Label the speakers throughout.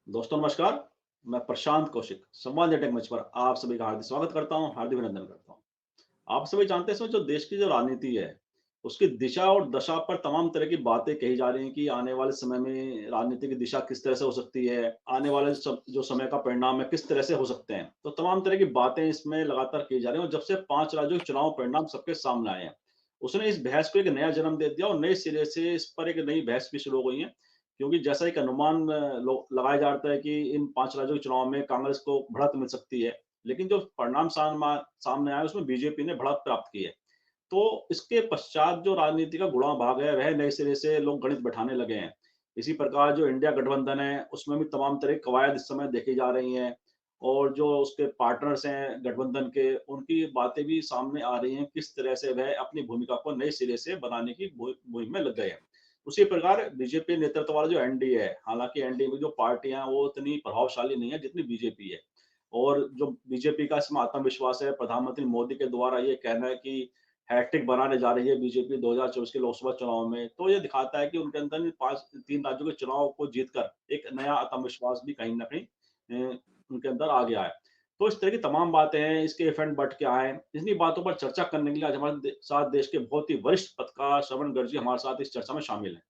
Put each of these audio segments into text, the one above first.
Speaker 1: दोस्तों नमस्कार। मैं प्रशांत कौशिक संवाद टेक मंच पर आप सभी का हार्दिक स्वागत करता हूं, हार्दिक अभिनंदन करता हूं। आप सभी जानते हैं, जो देश की जो राजनीति है, उसकी दिशा और दशा पर तमाम तरह की बातें कही जा रही हैं कि आने वाले समय में राजनीति की दिशा किस तरह से हो सकती है, आने वाले जो समय का परिणाम है किस तरह से हो सकते हैं। तो तमाम तरह की बातें इसमें लगातार की जा रही हैं और जब से 5 राज्यों के चुनाव परिणाम सबके सामने आए हैं, उसने इस बहस को एक नया जन्म दे दिया और नए सिरे से इस पर एक नई बहस भी शुरू हो गई है। क्योंकि जैसा एक अनुमान लगाया जाता है कि इन 5 राज्यों के चुनाव में कांग्रेस को बढ़त मिल सकती है, लेकिन जो परिणाम सामने आया उसमें बीजेपी ने बढ़त प्राप्त की है। तो इसके पश्चात जो राजनीति का गुणा भाग है, वह नए सिरे से लोग गणित बैठाने लगे हैं। इसी प्रकार जो इंडिया गठबंधन है, उसमें भी तमाम तरह की कवायद इस समय देखी जा रही हैं और जो उसके पार्टनर्स हैं गठबंधन के, उनकी बातें भी सामने आ रही हैं, किस तरह से वह अपनी भूमिका को नए सिरे से बनाने की मुहिम में लग गए हैं। उसी प्रकार बीजेपी नेतृत्व वाला जो एनडीए है, हालाँकि एनडीए में जो पार्टियाँ हैं, वो उतनी प्रभावशाली नहीं है जितनी बीजेपी है। और जो बीजेपी का इसमें आत्मविश्वास है, प्रधानमंत्री मोदी के द्वारा ये कहना है कि हैट्रिक बनाने जा रही है बीजेपी 2024 के लोकसभा चुनाव में, तो ये दिखाता है कि उनके अंदर 3 राज्यों के चुनाव को जीतकर एक नया आत्मविश्वास भी कहीं न कहीं उनके अंदर आ गया है। तो इस तरह की तमाम बातें हैं, इसके इफ़ेक्ट बट क्या है, इन्हीं बातों पर चर्चा करने के लिए आज हमारे साथ देश के बहुत ही वरिष्ठ पत्रकार श्रवण गर्ग हमारे साथ इस चर्चा में शामिल हैं।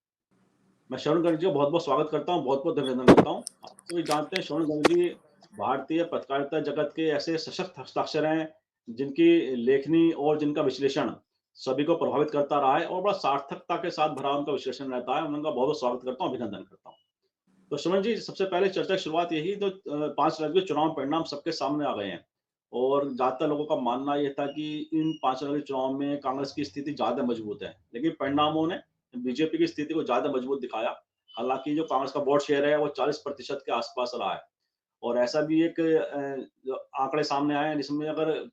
Speaker 1: मैं श्रवण गर्ग जी का बहुत-बहुत स्वागत करता हूँ, बहुत-बहुत अभिनंदन करता हूँ। आप सभी जानते हैं श्रवण गर्ग जी भारतीय पत्रकारिता जगत के ऐसे सशक्त हस्ताक्षर हैं, जिनकी लेखनी और जिनका विश्लेषण सभी को प्रभावित करता रहा है और बड़ा सार्थकता के साथ भरा उनका विश्लेषण रहता है। उनका बहुत-बहुत स्वागत करता हूँ, अभिनंदन करता हूँ। तो श्रवण जी, सबसे पहले चर्चा की शुरुआत यही तो 5 राज्यों के चुनाव परिणाम सबके सामने आ गए हैं और ज़्यादातर लोगों का मानना ये था कि इन 5 राज्यों के चुनाव में कांग्रेस की स्थिति ज़्यादा मजबूत है, लेकिन परिणामों ने बीजेपी की स्थिति को ज़्यादा मजबूत दिखाया। हालाँकि जो कांग्रेस का वोट शेयर है, वो 40% के आसपास रहा है और ऐसा भी एक जो आंकड़े सामने आए हैं, जिसमें अगर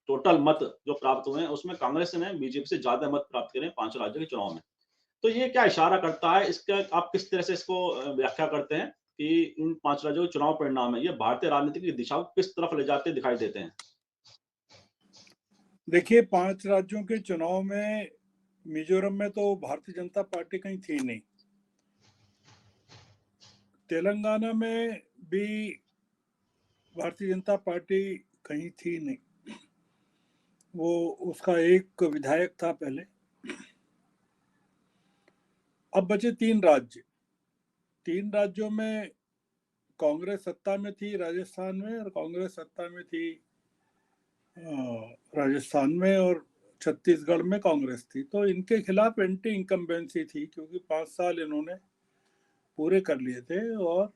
Speaker 1: टोटल मत जो प्राप्त हुए हैं, उसमें कांग्रेस ने बीजेपी से ज़्यादा मत प्राप्त करे हैं 5 राज्यों के चुनाव में। तो ये क्या इशारा करता है? इसका आप किस तरह से इसको व्याख्या करते हैं कि इन 5 राज्यों के चुनाव परिणाम है, ये भारतीय राजनीति की दिशा को किस तरफ ले जाते दिखाई देते हैं?
Speaker 2: देखिए, 5 राज्यों के चुनाव में मिजोरम में तो भारतीय जनता पार्टी कहीं थी नहीं। तेलंगाना में भी भारतीय जनता पार्टी कहीं थी नहीं। वो उसका एक विधायक था पहले। अब बचे 3 राज्य। 3 राज्यों में कांग्रेस सत्ता में थी राजस्थान में, और कांग्रेस सत्ता में थी राजस्थान में, और छत्तीसगढ़ में कांग्रेस थी। तो इनके खिलाफ एंटी इनकम्बेंसी थी, क्योंकि 5 साल इन्होंने पूरे कर लिए थे और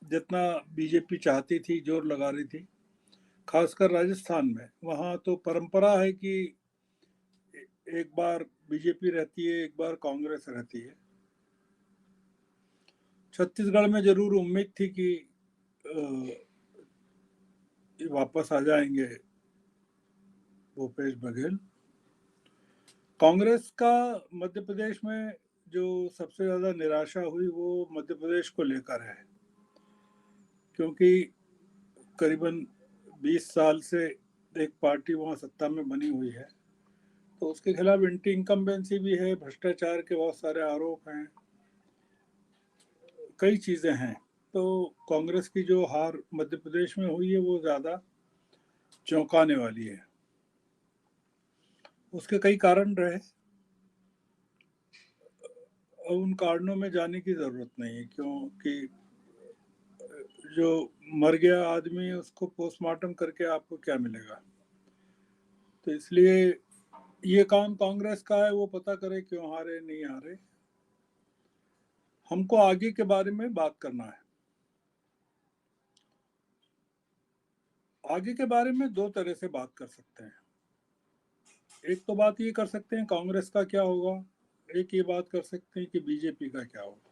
Speaker 2: जितना बीजेपी चाहती थी, जोर लगा रही थी। खासकर राजस्थान में, वहाँ तो परंपरा है कि एक बार बीजेपी रहती है, एक बार कांग्रेस रहती है। छत्तीसगढ़ में जरूर उम्मीद थी कि वापस आ जाएंगे भूपेश बघेल। कांग्रेस का मध्य प्रदेश में जो सबसे ज्यादा निराशा हुई, वो मध्य प्रदेश को लेकर है, क्योंकि करीबन 20 साल से एक पार्टी वहाँ सत्ता में बनी हुई है, तो उसके खिलाफ एंटी इनकम्बेंसी भी है, भ्रष्टाचार के बहुत सारे आरोप हैं, कई चीज़ें हैं। तो कांग्रेस की जो हार मध्य प्रदेश में हुई है, वो ज़्यादा चौंकाने वाली है। उसके कई कारण रहे, उन कारणों में जाने की ज़रूरत नहीं है, क्योंकि जो मर गया आदमी, उसको पोस्टमार्टम करके आपको क्या मिलेगा। तो इसलिए ये काम कांग्रेस का है, वो पता करे क्यों हारे, नहीं हारे। हमको आगे के बारे में बात करना है। आगे के बारे में 2 तरह से बात कर सकते हैं। एक तो बात ये कर सकते हैं कांग्रेस का क्या होगा, एक ये बात कर सकते हैं कि बीजेपी का क्या होगा।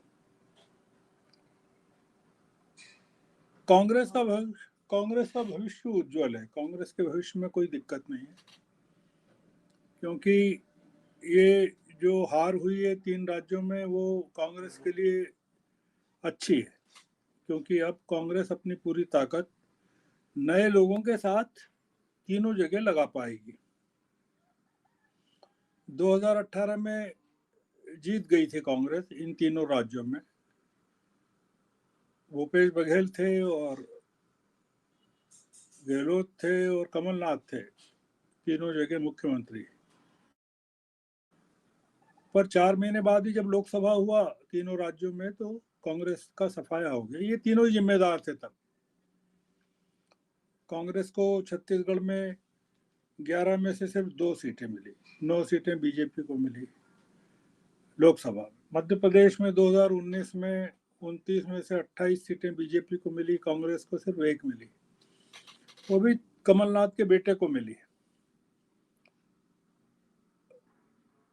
Speaker 2: कांग्रेस का भविष्य उज्जवल है। कांग्रेस के भविष्य में कोई दिक्कत नहीं है, क्योंकि ये जो हार हुई है 3 राज्यों में, वो कांग्रेस के लिए अच्छी है, क्योंकि अब कांग्रेस अपनी पूरी ताकत नए लोगों के साथ तीनों जगह लगा पाएगी। 2018 में जीत गई थी कांग्रेस इन तीनों राज्यों में, भूपेश बघेल थे और गहलोत थे और कमलनाथ थे, तीनों जगह मुख्यमंत्री। पर 4 महीने बाद ही जब लोकसभा हुआ तीनों राज्यों में, तो कांग्रेस का सफाया हो गया। ये तीनों ही जिम्मेदार थे तब। कांग्रेस को छत्तीसगढ़ में 11 में से सिर्फ 2 सीटें मिली, 9 सीटें बीजेपी को मिली लोकसभा में। मध्य प्रदेश में 2019 में 29 में से 28 सीटें बीजेपी को मिली, कांग्रेस को सिर्फ 1 मिली, वो भी कमलनाथ के बेटे को मिली।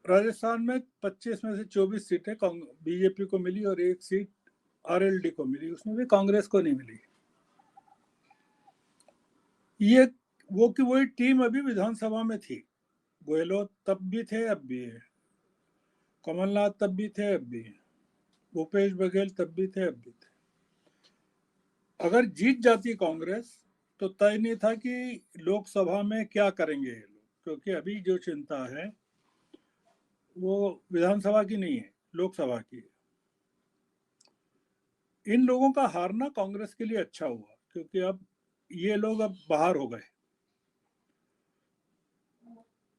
Speaker 2: राजस्थान में 25 में से 24 सीटें बीजेपी को मिली और 1 सीट आरएलडी को मिली, उसमें भी कांग्रेस को नहीं मिली। ये वो की वही टीम अभी विधानसभा में थी। गहलोत तब भी थे, अब भी है। कमलनाथ तब भी थे, अब भी है। भूपेश बघेल तब भी थे, अब भी थे। अगर जीत जाती कांग्रेस तो तय नहीं था कि लोकसभा में क्या करेंगे ये लोग, क्योंकि अभी जो चिंता है वो विधानसभा की नहीं है, लोकसभा की है। इन लोगों का हारना कांग्रेस के लिए अच्छा हुआ, क्योंकि अब ये लोग अब बाहर हो गए।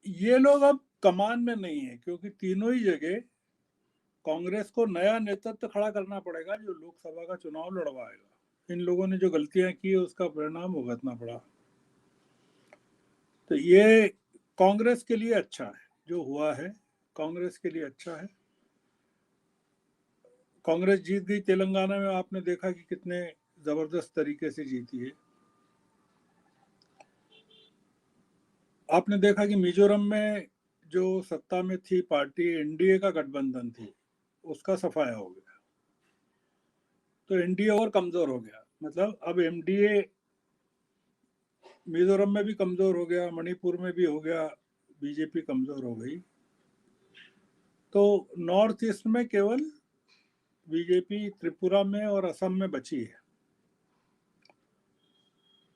Speaker 2: ये लोग अब कमान में नहीं है, क्योंकि तीनों ही जगह कांग्रेस को नया नेतृत्व खड़ा करना पड़ेगा जो लोकसभा का चुनाव लड़वाएगा। इन लोगों ने जो गलतियां की उसका परिणाम भुगतना पड़ा। तो ये कांग्रेस के लिए अच्छा है जो हुआ है, कांग्रेस के लिए अच्छा है। कांग्रेस जीत गई तेलंगाना में, आपने देखा कि कितने जबरदस्त तरीके से जीती है। आपने देखा कि मिजोरम में जो सत्ता में थी पार्टी, एनडीए का गठबंधन थी, उसका सफाया हो गया। तो एनडीए और कमजोर हो गया। मतलब अब एमडीए मिजोरम में भी कमजोर हो गया, मणिपुर में भी हो गया, बीजेपी कमजोर हो गई। तो नॉर्थ ईस्ट में केवल बीजेपी त्रिपुरा में और असम में बची है।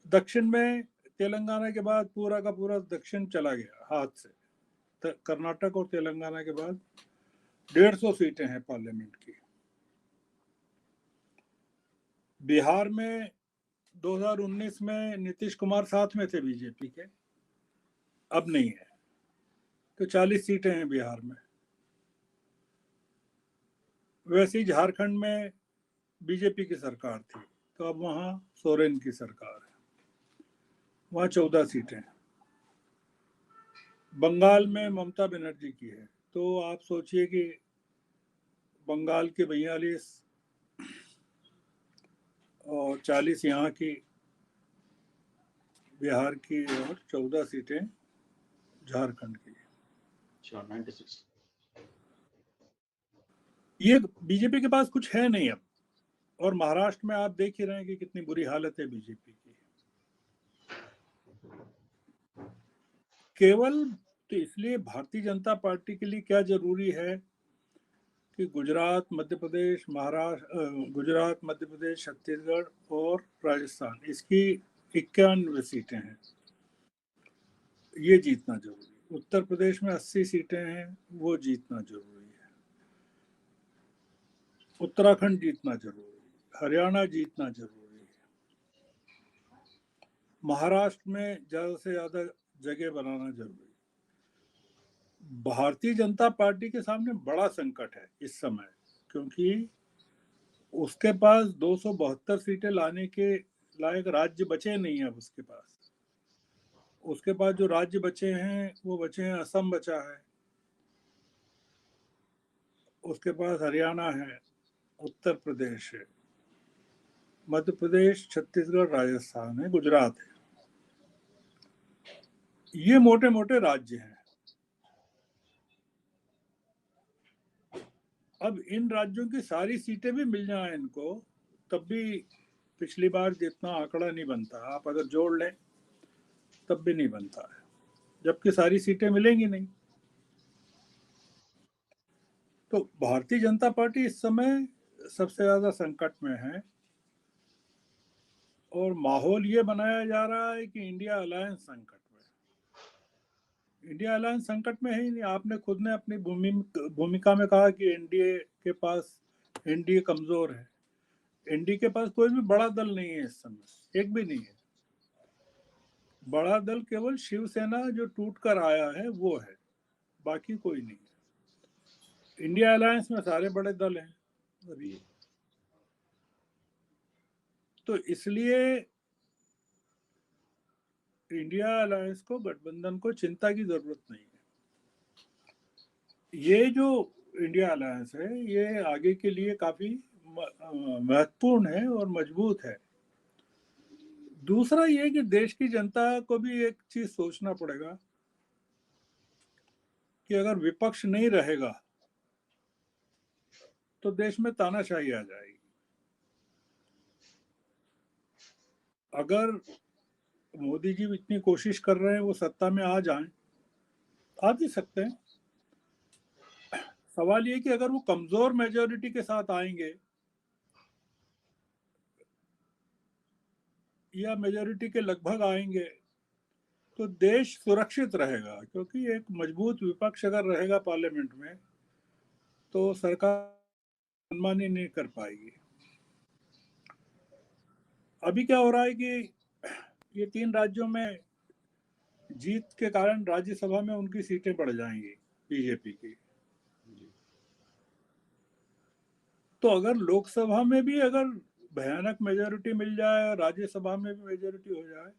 Speaker 2: दक्षिण में तेलंगाना के बाद पूरा का पूरा दक्षिण चला गया हाथ से। कर्नाटक और तेलंगाना के बाद 150 सीटें हैं पार्लियामेंट की। बिहार में 2019 में नीतीश कुमार साथ में थे बीजेपी के, अब नहीं है, तो 40 सीटें हैं बिहार में। वैसे ही झारखंड में बीजेपी की सरकार थी, तो अब वहां सोरेन की सरकार है, वहां 14 सीटें हैं। बंगाल में ममता बनर्जी की है, तो आप सोचिए कि बंगाल के 42 और 40 यहाँ की, बिहार की, और 14 सीटें झारखंड की।
Speaker 1: 96।
Speaker 2: ये बीजेपी के पास कुछ है नहीं अब। और महाराष्ट्र में आप देख ही रहे हैं कि कितनी बुरी हालत है बीजेपी की। केवल तो इसलिए भारतीय जनता पार्टी के लिए क्या जरूरी है कि गुजरात, मध्य प्रदेश, महाराष्ट्र, गुजरात, मध्य प्रदेश, छत्तीसगढ़ और राजस्थान, इसकी 91 सीटें हैं, ये जीतना जरूरी। उत्तर प्रदेश में 80 सीटें हैं, वो जीतना जरूरी है। उत्तराखंड जीतना जरूरी है, हरियाणा जीतना जरूरी है। महाराष्ट्र में ज्यादा से ज्यादा जगह बनाना जरूरी है। भारतीय जनता पार्टी के सामने बड़ा संकट है इस समय, क्योंकि उसके पास 272 सीटें लाने के लायक राज्य बचे नहीं है। अब उसके पास जो राज्य बचे हैं वो बचे हैं, असम बचा है, उसके पास हरियाणा है, उत्तर प्रदेश है, मध्य प्रदेश, छत्तीसगढ़, राजस्थान है, गुजरात है। ये मोटे मोटे राज्य हैं। अब इन राज्यों की सारी सीटें भी मिल जाए इनको, तब भी पिछली बार जितना आंकड़ा नहीं बनता। आप अगर जोड़ लें तब भी नहीं बनता है, जबकि सारी सीटें मिलेंगी नहीं। तो भारतीय जनता पार्टी इस समय सबसे ज्यादा संकट में है। और माहौल ये बनाया जा रहा है कि इंडिया अलायंस संकट में। इंडिया अलायंस संकट में है ही नहीं। आपने खुद ने अपनी भूमिका में कहा कि एनडीए के पास, एनडीए कमजोर है। एनडीए के पास कोई भी बड़ा दल नहीं है इस समय, एक भी नहीं है। बड़ा दल केवल शिवसेना जो टूट कर आया है वो है, बाकी कोई नहीं है। इंडिया अलायंस में सारे बड़े दल हैं अभी, तो इसलिए इंडिया अलायंस को, गठबंधन को चिंता की जरूरत नहीं है। ये जो इंडिया अलायंस है ये आगे के लिए काफी महत्वपूर्ण है और मजबूत है। दूसरा ये कि देश की जनता को भी एक चीज सोचना पड़ेगा कि अगर विपक्ष नहीं रहेगा तो देश में तानाशाही आ जाएगी। अगर मोदी जी इतनी कोशिश कर रहे हैं वो सत्ता में आ जाएं, आ भी सकते हैं। सवाल ये कि अगर वो कमजोर मेजोरिटी के साथ आएंगे या मेजोरिटी के लगभग आएंगे तो देश सुरक्षित रहेगा, क्योंकि एक मजबूत विपक्ष अगर रहेगा पार्लियामेंट में तो सरकार मनमानी नहीं कर पाएगी। अभी क्या हो रहा है कि ये 3 राज्यों में जीत के कारण राज्यसभा में उनकी सीटें बढ़ जाएंगी बीजेपी की। तो अगर लोकसभा में भी अगर भयानक मेजोरिटी मिल जाए और राज्यसभा में भी मेजोरिटी हो जाए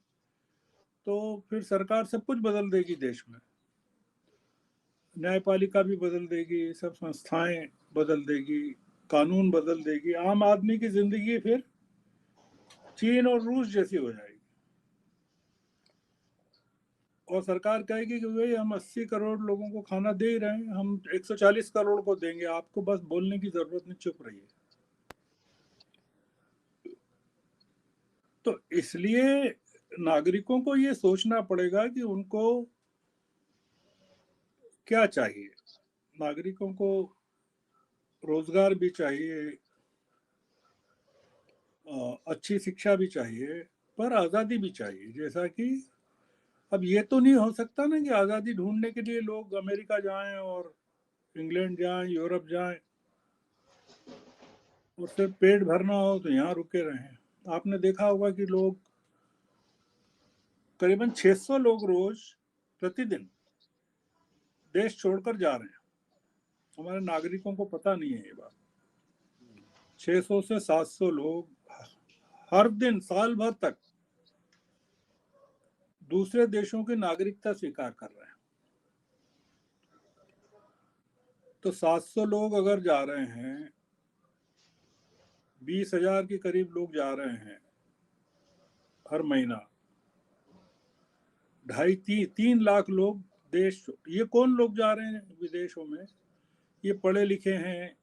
Speaker 2: तो फिर सरकार सब कुछ बदल देगी देश में। न्यायपालिका भी बदल देगी, सब संस्थाएं बदल देगी, कानून बदल देगी, आम आदमी की जिंदगी फिर चीन और रूस जैसी हो जाएगी। और सरकार कहेगी कि भाई हम 80 करोड़ लोगों को खाना दे ही रहे हैं, हम 140 करोड़ को देंगे, आपको बस बोलने की जरूरत नहीं, चुप रहिए। तो इसलिए नागरिकों को ये सोचना पड़ेगा कि उनको क्या चाहिए। नागरिकों को रोजगार भी चाहिए, अच्छी शिक्षा भी चाहिए, पर आज़ादी भी चाहिए। जैसा कि अब ये तो नहीं हो सकता ना कि आज़ादी ढूंढने के लिए लोग अमेरिका जाएं और इंग्लैंड जाएं, यूरोप जाएं और सिर्फ पेट भरना हो तो यहाँ रुके रहें। आपने देखा होगा कि लोग करीबन 600 लोग रोज प्रतिदिन देश छोड़कर जा रहे हैं। हमारे नागरिकों को पता नहीं है ये बात। 600 से 700 लोग हर दिन साल भर तक दूसरे देशों की नागरिकता स्वीकार कर रहे हैं। तो 700 लोग अगर जा रहे हैं, 20,000 के करीब लोग जा रहे हैं हर महीना, 2.5-3 लाख लोग देश। ये कौन लोग जा रहे हैं विदेशों में? ये पढ़े लिखे हैं,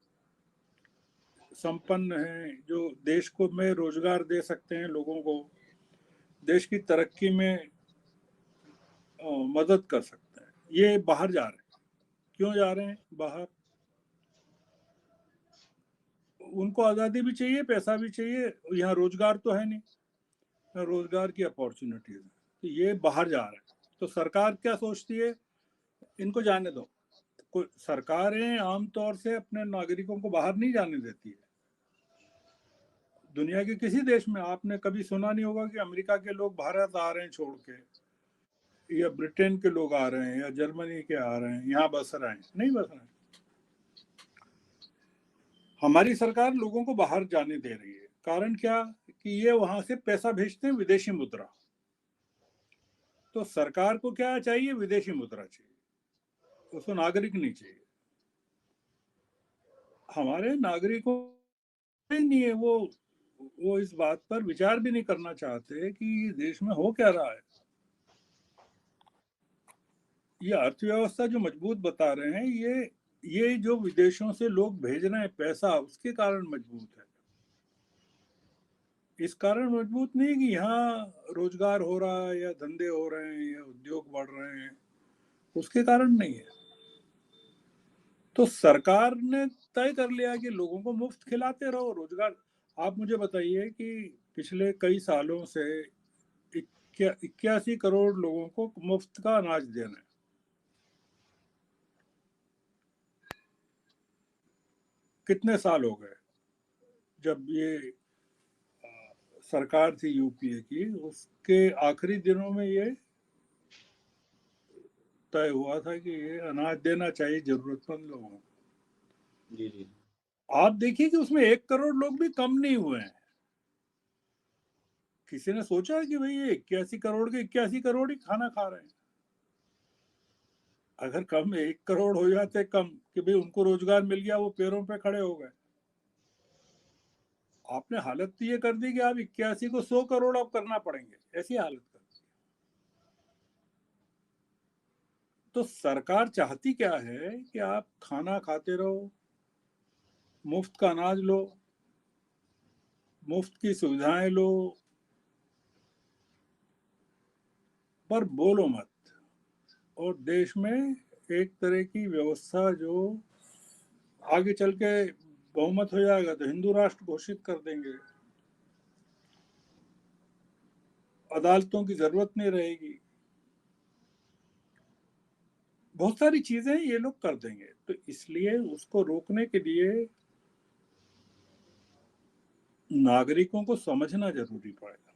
Speaker 2: संपन्न हैं, जो देश को में रोजगार दे सकते हैं, लोगों को देश की तरक्की में मदद कर सकते हैं। ये बाहर जा रहे हैं। क्यों जा रहे हैं बाहर? उनको आज़ादी भी चाहिए, पैसा भी चाहिए, यहाँ रोजगार तो है नहीं, रोजगार की अपॉर्चुनिटीज है, तो ये बाहर जा रहे हैं। तो सरकार क्या सोचती है, इनको जाने दो। तो सरकारें आमतौर से अपने नागरिकों को बाहर नहीं जाने देती है। दुनिया के किसी देश में आपने कभी सुना नहीं होगा कि अमेरिका के लोग भारत आ रहे हैं छोड़ के, या ब्रिटेन के लोग आ रहे हैं, या जर्मनी के आ रहे हैं, यहाँ बस रहे हैं। नहीं बस रहे हैं। हमारी सरकार लोगों को बाहर जाने दे रही है। कारण क्या कि ये वहां से पैसा भेजते हैं, विदेशी मुद्रा। तो सरकार को क्या चाहिए? विदेशी मुद्रा चाहिए, उसको नागरिक नहीं चाहिए। हमारे नागरिकों नहीं है, वो इस बात पर विचार भी नहीं करना चाहते कि देश में हो क्या रहा है। ये अर्थव्यवस्था जो मजबूत बता रहे हैं, ये जो विदेशों से लोग भेज रहे हैं पैसा, उसके कारण मजबूत है। इस कारण मजबूत नहीं कि यहाँ रोजगार हो रहा है या धंधे हो रहे हैं या उद्योग बढ़ रहे हैं, उसके कारण नहीं है। तो सरकार ने तय कर लिया कि लोगों को मुफ्त खिलाते रहो, रोजगार। आप मुझे बताइए कि पिछले कई सालों से 81 करोड़ लोगों को मुफ्त का अनाज देना है। कितने साल हो गए जब ये सरकार थी यूपीए की, उसके आखिरी दिनों में ये तय हुआ था कि ये अनाज देना चाहिए जरूरतमंद लोगों को।
Speaker 1: जी जी।
Speaker 2: आप देखिए कि उसमें 1 करोड़ लोग भी कम नहीं हुए हैं। किसी ने सोचा कि भाई ये 81 करोड़ के 81 करोड़ ही खाना खा रहे हैं। अगर कम 1 करोड़ हो जाते कम कि भाई उनको रोजगार मिल गया, वो पैरों पे खड़े हो गए। आपने हालत तो ये कर दी कि आप 81 को 100 करोड़ अब करना पड़ेंगे, ऐसी हालत कर दी। तो सरकार चाहती क्या है कि आप खाना खाते रहो, मुफ्त का अनाज लो, मुफ्त की सुविधाएं लो, पर बोलो मत। और देश में एक तरह की व्यवस्था जो आगे चल के बहुमत हो जाएगा तो हिंदू राष्ट्र घोषित कर देंगे, अदालतों की जरूरत नहीं रहेगी, बहुत सारी चीजें ये लोग कर देंगे। तो इसलिए उसको रोकने के लिए नागरिकों को समझना जरूरी पड़ेगा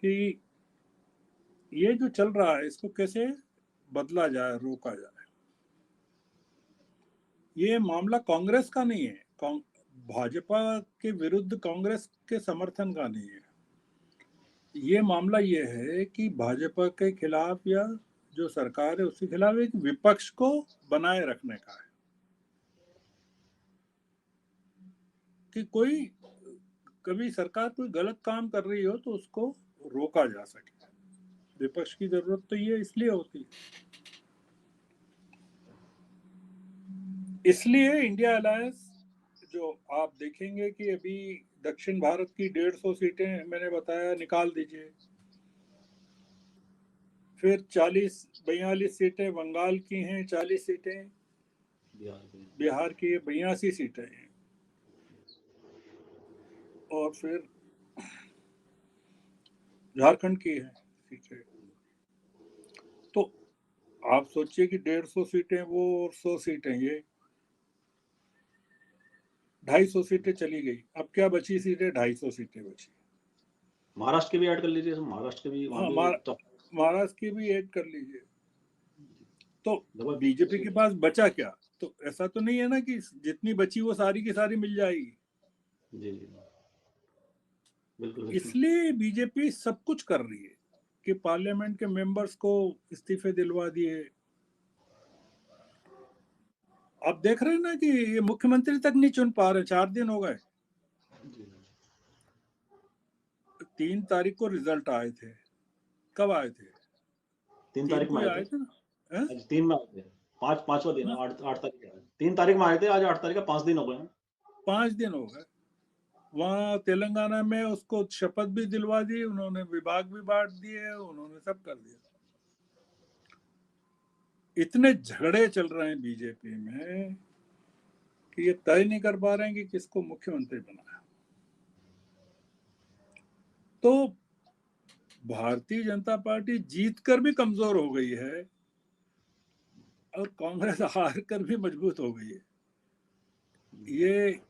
Speaker 2: कि ये जो चल रहा है इसको कैसे बदला जाए, रोका जाए। ये मामला कांग्रेस का नहीं है, भाजपा के विरुद्ध कांग्रेस के समर्थन का नहीं है। ये मामला ये है कि भाजपा के खिलाफ या जो सरकार है उसके खिलाफ एक विपक्ष को बनाए रखने का है कि कोई कभी सरकार कोई गलत काम कर रही हो तो उसको रोका जा सके। विपक्ष की जरूरत तो ये इसलिए होती है। इसलिए इंडिया अलायंस जो आप देखेंगे कि अभी दक्षिण भारत की 150 सीटें मैंने बताया निकाल दीजिए, फिर 40-42 सीटें बंगाल की हैं, 40 सीटें बिहार की 82 सीटें हैं, और फिर झारखंड की है सीटें। तो आप सोचिए कि 150 सीटें वो और 100 सीटें ये, 250 सीटें चली गई। अब क्या बची सीटें? 250 सीटें बची।
Speaker 1: महाराष्ट्र के भी ऐड कर लीजिए, महाराष्ट्र के भी, वहाँ
Speaker 2: हाँ,
Speaker 1: भी तो
Speaker 2: महाराष्ट्र की भी ऐड कर लीजिए। तो
Speaker 1: लगभग
Speaker 2: बीजेपी के पास बचा क्या? तो ऐसा तो नहीं है ना कि जितनी बची वो सारी की सारी मिल जाएगी।
Speaker 1: जी जी, बिल्कुल बिल्कुल।
Speaker 2: इसलिए बीजेपी सब कुछ कर रही है कि पार्लियामेंट के मेंबर्स को इस्तीफे दिलवा दिए। आप देख रहे हैं ना कि ये मुख्यमंत्री तक नहीं चुन पा रहे, 4 दिन हो गए। 3 तारीख को रिजल्ट आए थे। कब आए थे?
Speaker 1: 3 तारीख
Speaker 2: 3
Speaker 1: में
Speaker 2: को ही
Speaker 1: आए थे।
Speaker 2: आए थे ना? है?
Speaker 1: आज 3 में आए थे। पांचवा दिन है,
Speaker 2: हाँ,
Speaker 1: 8 तारीख है। 3 तारीख में आए थे, आज 8 तारीख है, 5 दिन हो गए हैं।
Speaker 2: 5 दिन हो गए। वहाँ तेलंगाना में उसको शपथ भी दिलवा दी उन्होंने, विभाग भी बांट दिए उन्होंने, सब कर दिया। इतने झगड़े चल रहे हैं बीजेपी में कि ये तय नहीं कर पा रहे हैं कि किसको मुख्यमंत्री बनाया। तो भारतीय जनता पार्टी जीत कर भी कमजोर हो गई है और कांग्रेस हार कर भी मजबूत हो गई है। ये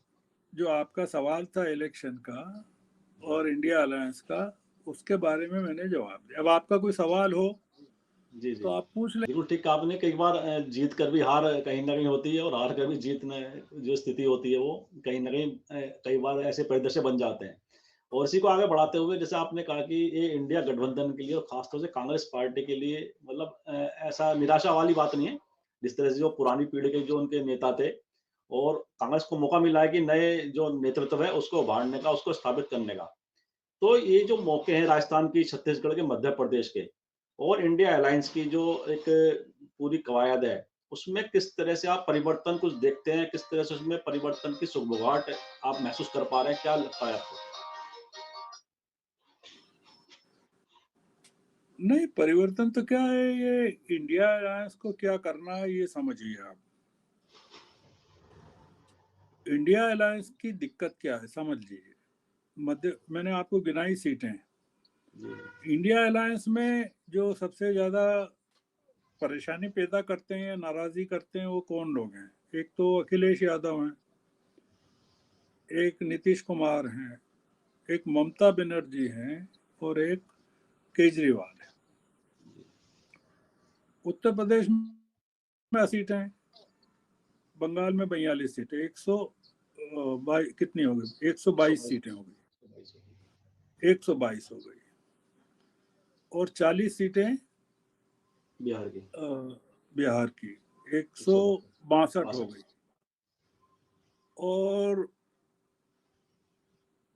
Speaker 2: जो आपका सवाल था इलेक्शन का और इंडिया अलायंस का, उसके बारे में मैंने जवाब दिया। अब आपका कोई सवाल हो
Speaker 1: जी जी,
Speaker 2: तो आप पूछ लें।
Speaker 1: बिल्कुल ठीक कहा आपने। कई बार जीत कर भी हार कहीं ना कहीं होती है, और हार कर भी जीत में जो स्थिति होती है वो कहीं ना कहीं कई बार ऐसे परिदृश्य बन जाते हैं। और इसी को आगे बढ़ाते हुए, जैसे आपने कहा कि ये इंडिया गठबंधन के लिए और खासतौर से कांग्रेस पार्टी के लिए, मतलब ऐसा निराशा वाली बात नहीं है। जिस तरह से जो पुरानी पीढ़ी के जो उनके नेता थे, और कांग्रेस को मौका मिला है कि नए जो नेतृत्व है उसको उभारने का, उसको स्थापित करने का। तो ये जो मौके हैं राजस्थान की, छत्तीसगढ़ के, मध्य प्रदेश के, और इंडिया अलायंस की जो एक पूरी कवायद है, उसमें किस तरह से आप परिवर्तन कुछ देखते हैं? किस तरह से उसमें परिवर्तन की सुगबुगाहट आप महसूस कर पा रहे हैं? क्या लगता है आपको?
Speaker 2: नहीं, परिवर्तन तो क्या है, ये इंडिया अलायंस को क्या करना है ये समझिए आप। इंडिया अलायंस की दिक्कत क्या है समझ लीजिए। मध्य मैंने आपको गिनाई सीटें।
Speaker 1: जी
Speaker 2: इंडिया अलायंस में जो सबसे ज्यादा परेशानी पैदा करते हैं या नाराजगी करते हैं वो कौन लोग हैं? एक तो अखिलेश यादव हैं, एक नीतीश कुमार हैं, एक ममता बनर्जी हैं और एक केजरीवाल है। उत्तर प्रदेश में 80 सीटें हैं, बंगाल में 42 सीटें, 122 कितनी हो गई, 122 सीटें हो गई, 122 हो गई, और 40 सीटें
Speaker 1: बिहार की
Speaker 2: बिहार की,
Speaker 1: 162
Speaker 2: 162 हो गई, और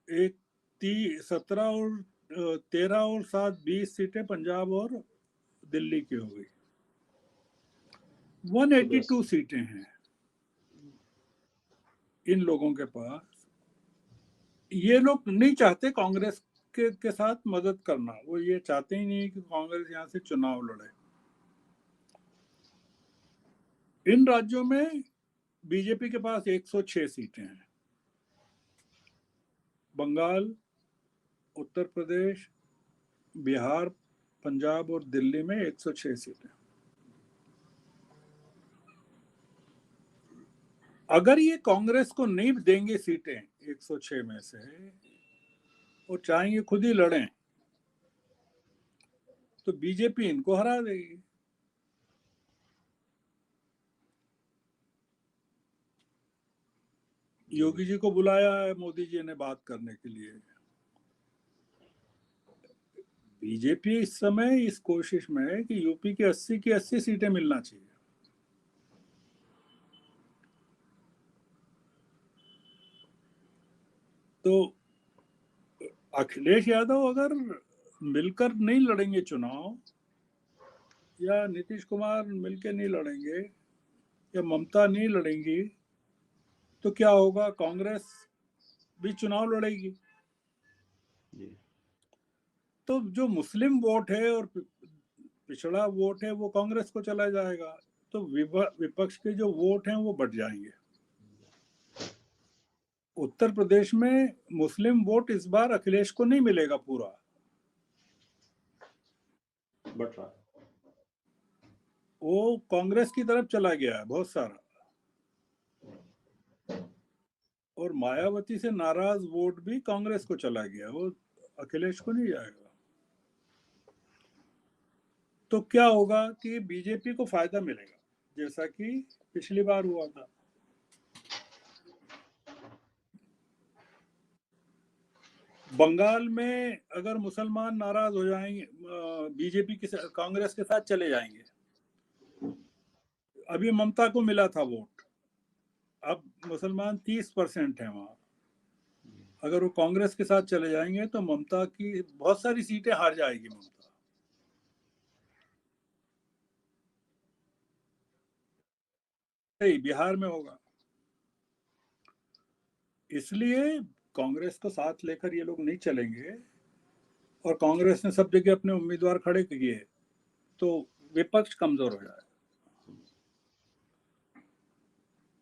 Speaker 2: एक 17 और 13 और 7 20 सीटें पंजाब और दिल्ली की हो गई। 182 सीटें हैं इन लोगों के पास। ये लोग नहीं चाहते कांग्रेस के साथ मदद करना, वो ये चाहते ही नहीं कि कांग्रेस यहाँ से चुनाव लड़े। इन राज्यों में बीजेपी के पास 106 सीटें हैं, बंगाल, उत्तर प्रदेश, बिहार, पंजाब और दिल्ली में 106 सीटें। अगर ये कांग्रेस को नहीं देंगे सीटें 106 में से और चाहेंगे खुद ही लड़ें, तो बीजेपी इनको हरा देगी। योगी जी को बुलाया है मोदी जी ने बात करने के लिए। बीजेपी इस समय इस कोशिश में है कि यूपी की 80 की 80 सीटें मिलना चाहिए। तो अखिलेश यादव अगर मिलकर नहीं लड़ेंगे चुनाव, या नीतीश कुमार मिलकर नहीं लड़ेंगे, या ममता नहीं लड़ेंगी, तो क्या होगा, कांग्रेस भी चुनाव लड़ेगी। तो जो मुस्लिम वोट है और पिछड़ा वोट है वो कांग्रेस को चला जाएगा, तो विपक्ष के जो वोट हैं वो बढ़ जाएंगे। उत्तर प्रदेश में मुस्लिम वोट इस बार अखिलेश को नहीं मिलेगा पूरा,
Speaker 1: बढ़ रहा है,
Speaker 2: वो कांग्रेस की तरफ चला गया है बहुत सारा, और मायावती से नाराज वोट भी कांग्रेस को चला गया, वो अखिलेश को नहीं जाएगा। तो क्या होगा कि बीजेपी को फायदा मिलेगा, जैसा कि पिछली बार हुआ था। बंगाल में अगर मुसलमान नाराज हो जाएंगे, बीजेपी के कांग्रेस के साथ चले जाएंगे। अभी ममता को मिला था वोट, अब मुसलमान 30% है वहां। अगर वो कांग्रेस के साथ चले जाएंगे तो ममता की बहुत सारी सीटें हार जाएगी ममता। बिहार में होगा, इसलिए कांग्रेस को साथ लेकर ये लोग नहीं चलेंगे, और कांग्रेस ने सब जगह अपने उम्मीदवार खड़े किए तो विपक्ष कमजोर हो जाए।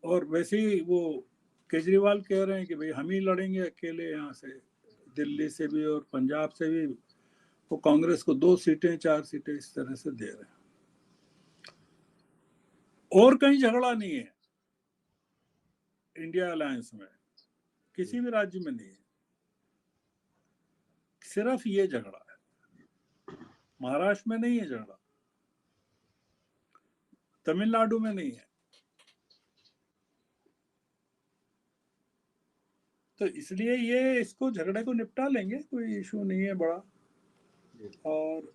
Speaker 2: और वैसे ही वो केजरीवाल कह रहे हैं कि भाई हम ही लड़ेंगे अकेले, यहाँ से दिल्ली से भी और पंजाब से भी। वो कांग्रेस को 2 सीटें 4 सीटें इस तरह से दे रहे हैं, और कहीं झगड़ा नहीं है इंडिया अलायंस में, किसी भी राज्य में नहीं है, सिर्फ ये झगड़ा है। महाराष्ट्र में नहीं है झगड़ा, तमिलनाडु में नहीं है। तो इसलिए ये इसको झगड़े को निपटा लेंगे, कोई इशू नहीं है बड़ा। और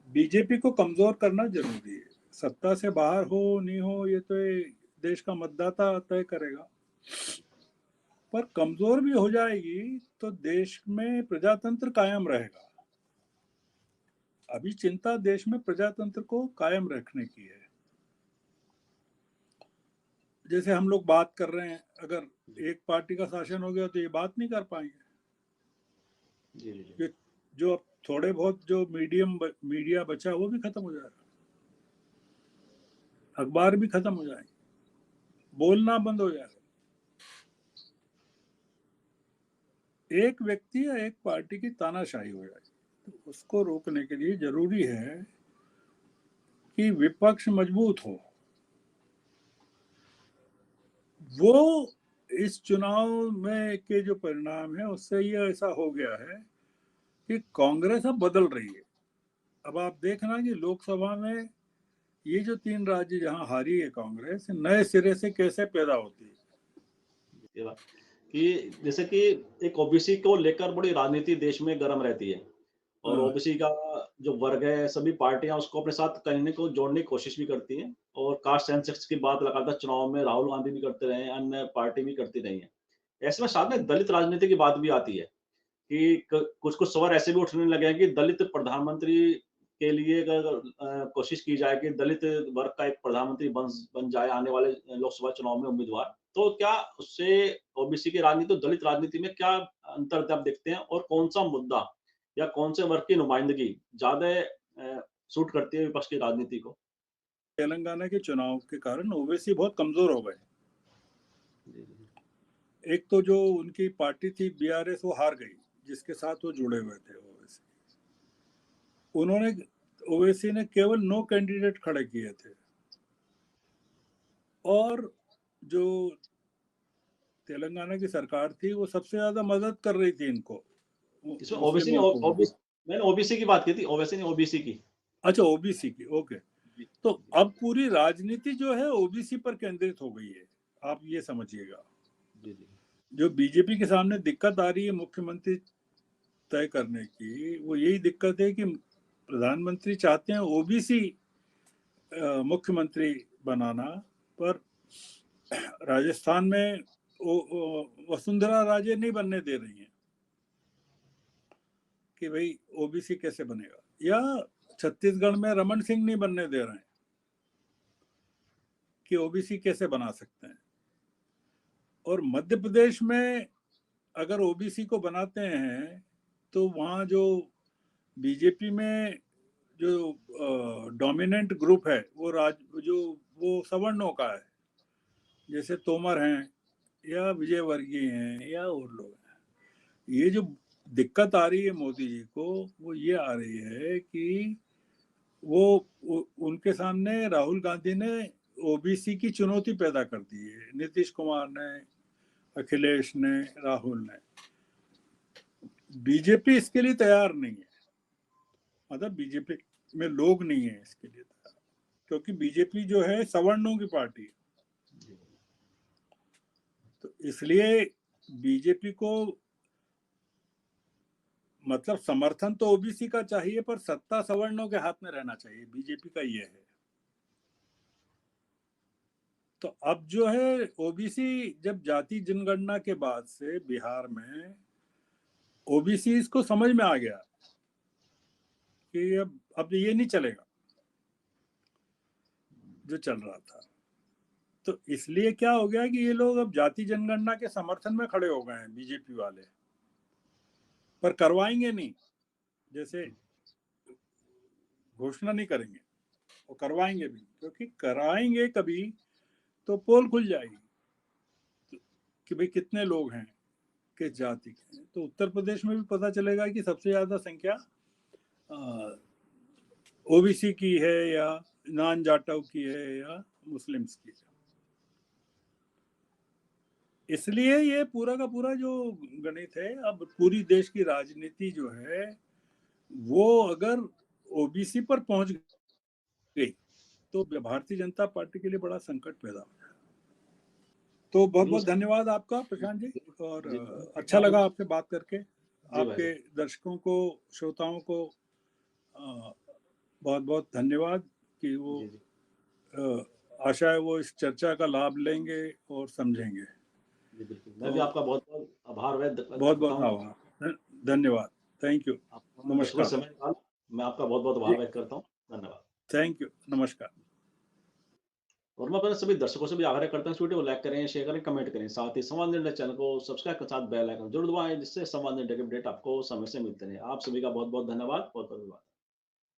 Speaker 2: बीजेपी को कमजोर करना जरूरी है। सत्ता से बाहर हो नहीं हो ये तो देश का मतदाता तय करेगा, पर कमजोर भी हो जाएगी तो देश में प्रजातंत्र कायम रहेगा। अभी चिंता देश में प्रजातंत्र को कायम रखने की है। जैसे हम लोग बात कर रहे हैं, अगर एक पार्टी का शासन हो गया तो ये बात नहीं कर पाएंगे। ये जो अब थोड़े बहुत जो मीडिया बचा वो भी खत्म हो जाएगा, अखबार भी खत्म हो जाएंगे, बोलना बंद हो जाएगा। एक व्यक्ति या एक पार्टी की तानाशाही हो जाएगी, तो उसको रोकने के लिए जरूरी है कि विपक्ष मजबूत हो, वो इस चुनाव में के जो परिणाम है उससे ये ऐसा हो गया है कि कांग्रेस अब बदल रही है। अब आप देखना कि लोकसभा में ये जो 3 राज्य जहां हारी है कांग्रेस, नए सिरे से कैसे पैदा होती है।
Speaker 1: ये बात कि जैसे कि एक ओबीसी को लेकर बड़ी राजनीति देश में गर्म रहती है और
Speaker 2: हाँ,
Speaker 1: ओबीसी का जो वर्ग है, सभी पार्टियां उसको अपने साथ कहने को जोड़ने की कोशिश भी करती हैं और कास्ट सेंसस की बात लगातार चुनाव में राहुल गांधी भी करते रहे हैं, अन्य पार्टी भी करती रही है। ऐसे में साथ में दलित राजनीति की बात भी आती है कि कुछ कुछ सवाल ऐसे भी उठने लगे हैं कि दलित प्रधानमंत्री के लिए अगर कोशिश की जाए कि दलित वर्ग का एक प्रधानमंत्री बन जाए आने वाले लोकसभा चुनाव में उम्मीदवार, तो क्या उससे ओबीसी की राजनीति और दलित राजनीति में क्या अंतर आप देखते हैं और कौन सा मुद्दा या कौन से वर्ग की नुमाइंदगी ज्यादा सूट करती है विपक्ष की राजनीति को?
Speaker 2: तेलंगाना के चुनाव के कारण ओवैसी बहुत कमजोर हो गए।
Speaker 1: जी, जी,
Speaker 2: एक तो जो उनकी पार्टी थी बीआरएस वो हार गई, जिसके साथ वो जुड़े हुए थे ओवैसी। उन्होंने ओवैसी ने केवल 9 कैंडिडेट खड़े किए थे और जो तेलंगाना की सरकार थी वो सबसे ज्यादा मदद कर रही थी इनको,
Speaker 1: इसमें ओबीसी ने
Speaker 2: मुस्लिमों को।
Speaker 1: ओबीसी मैंने ओबीसी की बात की थी, ओवैसी ने ओबीसी की।
Speaker 2: अच्छा, ओबीसी की, ओके।
Speaker 1: जी,
Speaker 2: तो
Speaker 1: जी,
Speaker 2: अब पूरी राजनीति जो है ओबीसी पर केंद्रित हो गई है, आप ये समझिएगा।
Speaker 1: जी, जी,
Speaker 2: जो बीजेपी के सामने दिक्कत आ रही है मुख्यमंत्री तय करने की, वो यही दिक्कत है कि प्रधानमंत्री चाहते हैं ओबीसी मुख्यमंत्री बनाना, पर राजस्थान में वसुंधरा राजे नहीं बनने दे रही हैं कि भाई ओबीसी कैसे बनेगा, या छत्तीसगढ़ में रमन सिंह नहीं बनने दे रहे हैं कि ओबीसी कैसे बना सकते हैं। और मध्य प्रदेश में अगर ओबीसी को बनाते हैं तो वहाँ जो बीजेपी में जो डोमिनेंट ग्रुप है वो जो वो सवर्णों का है, जैसे तोमर हैं या विजयवर्गीय हैं या और लोग हैं। ये जो दिक्कत आ रही है मोदी जी को, वो ये आ रही है कि उनके सामने राहुल गांधी ने ओबीसी की चुनौती पैदा कर दी है, नीतीश कुमार ने, अखिलेश ने, राहुल ने। बीजेपी इसके लिए तैयार नहीं है, मतलब बीजेपी में लोग नहीं है इसके लिए तैयार, क्योंकि बीजेपी जो है सवर्णों की पार्टी है।
Speaker 1: जी।
Speaker 2: तो इसलिए बीजेपी को मतलब समर्थन तो ओबीसी का चाहिए, पर सत्ता सवर्णों के हाथ में रहना चाहिए, बीजेपी का ये है। तो अब जो है ओबीसी, जब जाति जनगणना के बाद से बिहार में ओबीसी इसको समझ में आ गया कि अब ये नहीं चलेगा जो चल रहा था। तो इसलिए क्या हो गया कि ये लोग अब जाति जनगणना के समर्थन में खड़े हो गए हैं बीजेपी वाले, पर करवाएंगे नहीं। जैसे घोषणा नहीं करेंगे, वो करवाएंगे भी, क्योंकि कराएंगे कभी तो पोल खुल जाएगी कि भाई कितने लोग हैं, किस जाति के हैं। तो उत्तर प्रदेश में भी पता चलेगा कि सबसे ज्यादा संख्या ओबीसी की है या नॉन जाटव की है या मुस्लिम्स की है। इसलिए ये पूरा का पूरा जो गणित है, अब पूरी देश की राजनीति जो है वो अगर ओबीसी पर पहुंच गई तो भारतीय जनता पार्टी के लिए बड़ा संकट पैदा हो जाए। तो बहुत
Speaker 1: बिल्कुल
Speaker 2: बहुत
Speaker 1: सर।
Speaker 2: धन्यवाद आपका प्रशांत जी, और
Speaker 1: जी,
Speaker 2: अच्छा
Speaker 1: आपने
Speaker 2: लगा आपसे बात करके।
Speaker 1: जी भाई
Speaker 2: आपके
Speaker 1: साहब।
Speaker 2: दर्शकों को, श्रोताओं को बहुत बहुत धन्यवाद कि वो
Speaker 1: जी, जी।
Speaker 2: आशा है वो इस चर्चा का लाभ लेंगे और समझेंगे।
Speaker 1: जी, बिल्कुल। मैं
Speaker 2: तो
Speaker 1: भी आपका बहुत-बहुत आभार व्यक्त
Speaker 2: बहुत
Speaker 1: करता
Speaker 2: बहुत
Speaker 1: हूँ।
Speaker 2: आभार, धन्यवाद, थैंक यू,
Speaker 1: आपने अपने दर्शकों का
Speaker 2: नमस्कार
Speaker 1: समय निकाला। मैं आपका बहुत-बहुत आभार
Speaker 2: जी,
Speaker 1: व्यक्त करता हूँ। धन्यवाद।
Speaker 2: थैंक यू, नमस्कार।
Speaker 1: और मैं अपने सभी दर्शकों से भी आग्रह करता हूँ इस वीडियो को लाइक करें, शेयर करें, कमेंट करें। साथ ही संवाद निर्णय चैनल को सब्सक्राइब के साथ बेल आइकन जरूर दबाएँ, जिससे संवाद निर्णय के अपडेट आपको समय से मिलते रहें। आप सभी का बहुत-बहुत धन्यवाद। बहुत-बहुत धन्यवाद।